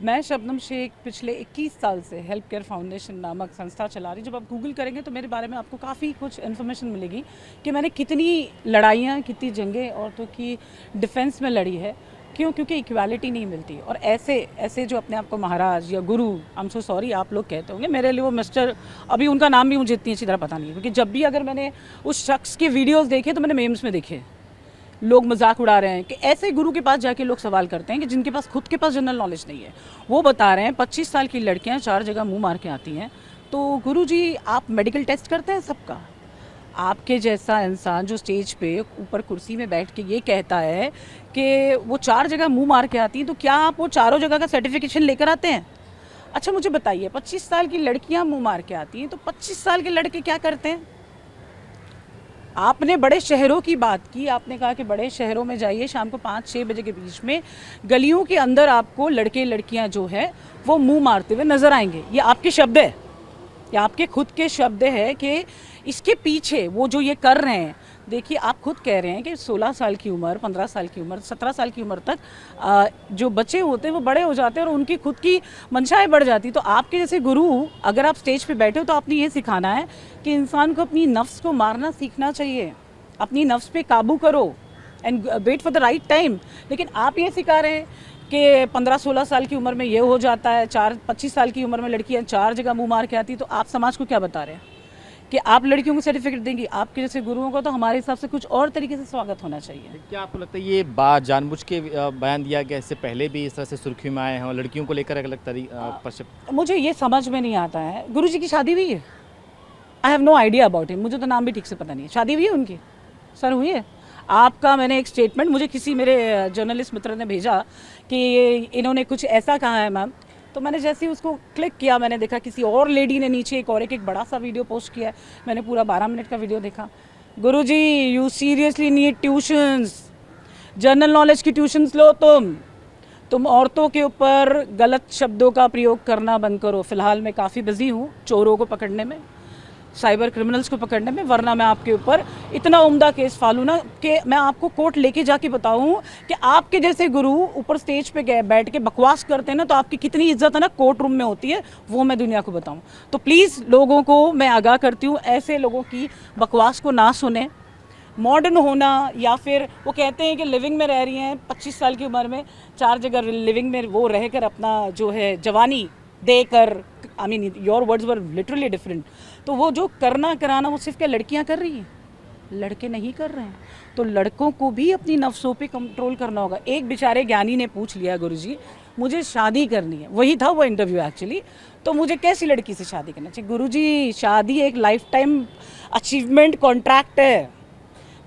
मैं शबनम शेख पिछले 21 साल से हेल्प केयर फाउंडेशन नामक संस्था चला रही। जब आप गूगल करेंगे तो मेरे बारे में आपको काफ़ी कुछ इन्फॉर्मेशन मिलेगी कि मैंने कितनी लड़ाइयाँ, कितनी जंगें औरतों की डिफेंस में लड़ी है। क्यों? क्योंकि इक्वालिटी नहीं मिलती। और ऐसे ऐसे जो अपने आप को महाराज या गुरु, आई एम सो सॉरी, आप लोग कहते होंगे, मेरे लिए वो मिस्टर, अभी उनका नाम भी मुझे इतनी अच्छी तरह पता नहीं है, क्योंकि जब भी अगर मैंने उस शख्स के वीडियोज़ देखे तो मैंने मेम्स में देखे लोग मजाक उड़ा रहे हैं कि ऐसे गुरु के पास जाके लोग सवाल करते हैं कि जिनके पास खुद के पास जनरल नॉलेज नहीं है। वो बता रहे हैं 25 साल की लड़कियां 4 जगह मुंह मार के आती हैं। तो गुरु जी, आप मेडिकल टेस्ट करते हैं सबका? आपके जैसा इंसान जो स्टेज पे ऊपर कुर्सी में बैठ के ये कहता है कि वो 4 जगह मुंह मार के आती हैं, तो क्या आप वो चारों जगह का सर्टिफिकेशन लेकर आते हैं? अच्छा मुझे बताइए, 25 साल की लड़कियां मुंह मार के आती हैं, तो 25 साल के लड़के क्या करते हैं? आपने बड़े शहरों की बात की, आपने कहा कि बड़े शहरों में जाइए, शाम को 5-6 बजे के बीच में गलियों के अंदर आपको लड़के लड़कियां जो है वो मुंह मारते हुए नजर आएंगे। ये आपके शब्द है, ये आपके खुद के शब्द है कि इसके पीछे वो जो ये कर रहे हैं। देखिए, आप खुद कह रहे हैं कि 16 साल की उम्र, 15 साल की उम्र, 17 साल की उम्र तक जो बच्चे होते हैं वो बड़े हो जाते हैं और उनकी खुद की मंशाएं बढ़ जाती। तो आपके जैसे गुरु, अगर आप स्टेज पे बैठे हो तो आपने ये सिखाना है कि इंसान को अपनी नफ्स को मारना सीखना चाहिए, अपनी नफ्स पे काबू करो and wait for the right time. लेकिन आप ये सिखा रहे हैं कि 15-16 साल की उम्र में ये हो जाता है, 25 साल की उम्र में लड़कियां 4 जगह मुंह मार के आती। तो आप समाज को क्या बता रहे हैं कि आप लड़कियों को सर्टिफिकेट देंगी? आपके जैसे गुरुओं का तो हमारे हिसाब से कुछ और तरीके से स्वागत होना चाहिए। क्या आपको लगता है ये बात जानबूझ के बयान दिया गया, इससे पहले भी इस तरह से सुर्खियों में आए हैं और लड़कियों को लेकर अलग परसेप्ट? मुझे ये समझ में नहीं आता है, गुरु जी की शादी हुई है? I have no idea about him, मुझे तो नाम भी ठीक से पता नहीं है। शादी हुई है उनकी? सर हुई है? आपका मैंने एक स्टेटमेंट, मुझे किसी मेरे जर्नलिस्ट मित्र ने भेजा कि इन्होंने कुछ ऐसा कहा है मैम, तो मैंने जैसे ही उसको क्लिक किया, मैंने देखा किसी और लेडी ने नीचे एक बड़ा सा वीडियो पोस्ट किया है। मैंने पूरा 12 मिनट का वीडियो देखा। गुरुजी, you seriously need tuitions, general knowledge की ट्यूशंस लो। तुम औरतों के ऊपर गलत शब्दों का प्रयोग करना बंद करो। फिलहाल मैं काफ़ी बिजी हूँ चोरों को पकड़ने में, साइबर क्रिमिनल्स को पकड़ने में, वरना मैं आपके ऊपर इतना उम्दा केस फालू ना कि मैं आपको कोर्ट लेके जाके बताऊं कि आपके जैसे गुरु ऊपर स्टेज पे गए बैठ के बकवास करते हैं ना, तो आपकी कितनी इज्जत है ना कोर्ट रूम में होती है, वो मैं दुनिया को बताऊं। तो प्लीज़ लोगों को मैं आगाह करती हूँ, ऐसे लोगों की बकवास को ना सुने। मॉडर्न होना, या फिर वो कहते हैं कि लिविंग में रह रही हैं 25 साल की उम्र में, 4 जगह लिविंग में वो रहकर अपना जो है जवानी देकर, I mean your words were literally different. तो वो जो करना कराना वो सिर्फ क्या लड़कियां कर रही हैं? लड़के नहीं कर रहे हैं। तो लड़कों को भी अपनी नफ्सों पे कंट्रोल करना होगा। एक बेचारे ज्ञानी ने पूछ लिया, गुरुजी मुझे शादी करनी है, वही था वो इंटरव्यू एक्चुअली, तो मुझे कैसी लड़की से शादी करना चाहिए? गुरुजी, शादी एक लाइफ टाइम अचीवमेंट कॉन्ट्रैक्ट है।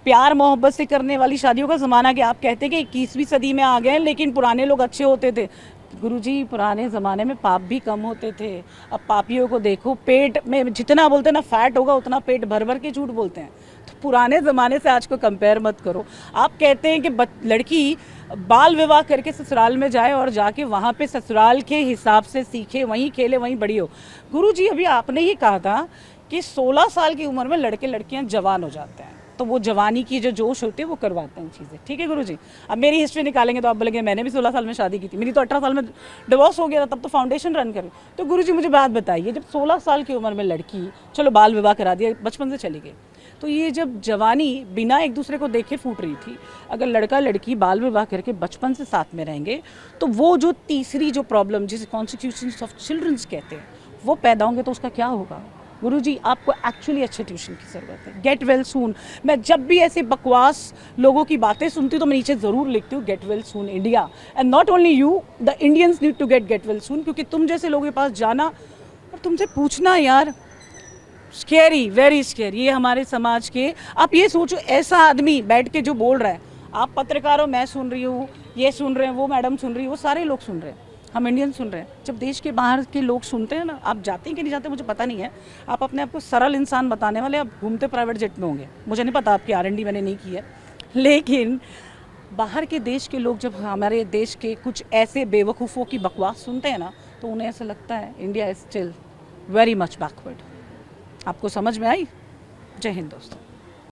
प्यार मोहब्बत से करने वाली शादियों का ज़माना कि आप कहते हैं कि 21वीं सदी में आ गए, लेकिन पुराने लोग अच्छे होते थे। गुरुजी, पुराने ज़माने में पाप भी कम होते थे। अब पापियों को देखो, पेट में जितना बोलते हैं ना फैट होगा उतना पेट भर भर के झूठ बोलते हैं। तो पुराने ज़माने से आज को कंपेयर मत करो। आप कहते हैं कि लड़की बाल विवाह करके ससुराल में जाए और जाके वहाँ पे ससुराल के हिसाब से सीखे, वहीं खेले, वहीं बड़ी हो। गुरुजी, अभी आपने ही कहा था कि 16 साल की उम्र में लड़के लड़कियाँ जवान हो जाते हैं, तो वो जवानी की जो जोश होती है वो करवाते हैं चीज़ें। ठीक है गुरुजी, अब मेरी हिस्ट्री निकालेंगे तो आप बोलेंगे मैंने भी 16 साल में शादी की थी, मेरी तो 18 साल में डिवोर्स हो गया था, तब तो फाउंडेशन रन करी। तो गुरुजी मुझे बात बताइए, जब 16 साल की उम्र में लड़की, चलो बाल विवाह करा दिया, बचपन से चली गई, तो ये जब जवानी बिना एक दूसरे को देखे फूट रही थी, अगर लड़का लड़की बाल विवाह करके बचपन से साथ में रहेंगे तो वो जो तीसरी जो प्रॉब्लम जिसे कॉन्स्टिट्यूशंस ऑफ चिल्ड्रंस कहते हैं वो पैदा होंगे, तो उसका क्या होगा? गुरुजी, आपको एक्चुअली अच्छे ट्यूशन की ज़रूरत है। गेट वेल सून। मैं जब भी ऐसे बकवास लोगों की बातें सुनती हूँ तो मैं नीचे ज़रूर लिखती हूँ get well soon India, and not only you, the Indians need to get well soon. क्योंकि तुम जैसे लोगों के पास जाना और तुमसे पूछना, यार स्केरी, वेरी स्केरी। ये हमारे समाज के, आप ये सोचो, ऐसा आदमी बैठ के जो बोल रहा है, आप पत्रकार हो, मैं सुन रही हूँ, ये सुन रहे हैं, वो मैडम सुन रही है, वो सारे लोग सुन रहे हैं, हम इंडियन सुन रहे हैं। जब देश के बाहर के लोग सुनते हैं ना, आप जाते हैं कि नहीं जाते मुझे पता नहीं है, आप अपने आप को सरल इंसान बताने वाले, आप घूमते प्राइवेट जेट में होंगे, मुझे नहीं पता, आपकी R&D मैंने नहीं की है, लेकिन बाहर के देश के लोग जब हमारे देश के कुछ ऐसे बेवकूफ़ों की बकवास सुनते हैं ना, तो उन्हें ऐसा लगता है India is still very much backward. आपको समझ में आई? जय हिंद दोस्तों।